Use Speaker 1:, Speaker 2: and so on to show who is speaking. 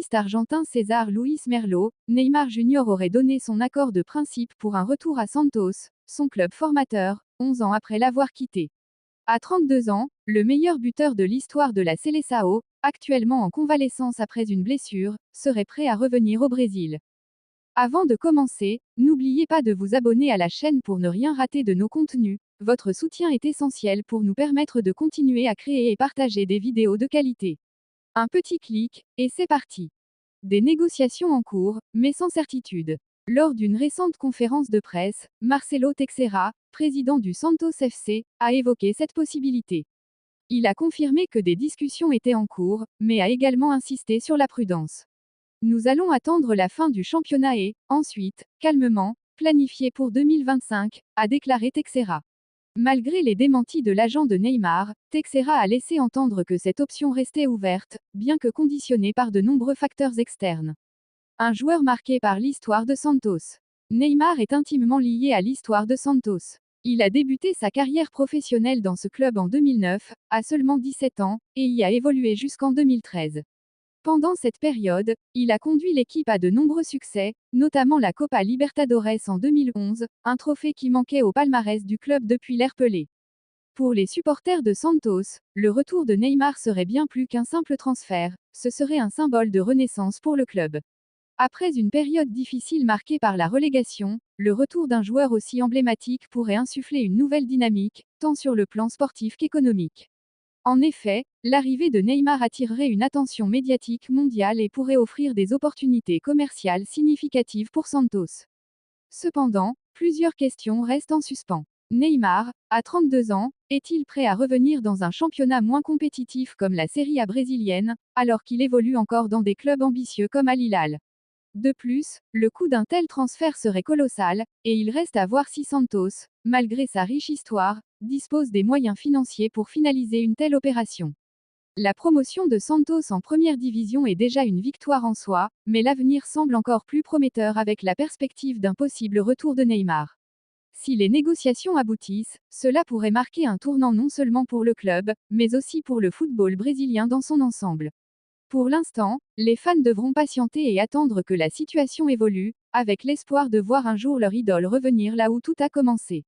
Speaker 1: journaliste argentin César Luis Merlo, Neymar Jr. aurait donné son accord de principe pour un retour à Santos, son club formateur, 11 ans après l'avoir quitté. À 32 ans, le meilleur buteur de l'histoire de la Seleção, actuellement en convalescence après une blessure, serait prêt à revenir au Brésil. Avant de commencer, n'oubliez pas de vous abonner à la chaîne pour ne rien rater de nos contenus. Votre soutien est essentiel pour nous permettre de continuer à créer et partager des vidéos de qualité. Un petit clic, et c'est parti. Des négociations en cours, mais sans certitude. Lors d'une récente conférence de presse, Marcelo Teixeira, président du Santos FC, a évoqué cette possibilité. Il a confirmé que des discussions étaient en cours, mais a également insisté sur la prudence. Nous allons attendre la fin du championnat et, ensuite, calmement, planifier pour 2025, a déclaré Teixeira. Malgré les démentis de l'agent de Neymar, Teixeira a laissé entendre que cette option restait ouverte, bien que conditionnée par de nombreux facteurs externes. Un joueur marqué par l'histoire de Santos. Neymar est intimement lié à l'histoire de Santos. Il a débuté sa carrière professionnelle dans ce club en 2009, à seulement 17 ans, et y a évolué jusqu'en 2013. Pendant cette période, il a conduit l'équipe à de nombreux succès, notamment la Copa Libertadores en 2011, un trophée qui manquait au palmarès du club depuis l'ère Pelé. Pour les supporters de Santos, le retour de Neymar serait bien plus qu'un simple transfert, ce serait un symbole de renaissance pour le club. Après une période difficile marquée par la relégation, le retour d'un joueur aussi emblématique pourrait insuffler une nouvelle dynamique, tant sur le plan sportif qu'économique. En effet, l'arrivée de Neymar attirerait une attention médiatique mondiale et pourrait offrir des opportunités commerciales significatives pour Santos. Cependant, plusieurs questions restent en suspens. Neymar, à 32 ans, est-il prêt à revenir dans un championnat moins compétitif comme la Serie A brésilienne, alors qu'il évolue encore dans des clubs ambitieux comme Al Hilal? De plus, le coût d'un tel transfert serait colossal, et il reste à voir si Santos, malgré sa riche histoire, dispose des moyens financiers pour finaliser une telle opération. La promotion de Santos en première division est déjà une victoire en soi, mais l'avenir semble encore plus prometteur avec la perspective d'un possible retour de Neymar. Si les négociations aboutissent, cela pourrait marquer un tournant non seulement pour le club, mais aussi pour le football brésilien dans son ensemble. Pour l'instant, les fans devront patienter et attendre que la situation évolue, avec l'espoir de voir un jour leur idole revenir là où tout a commencé.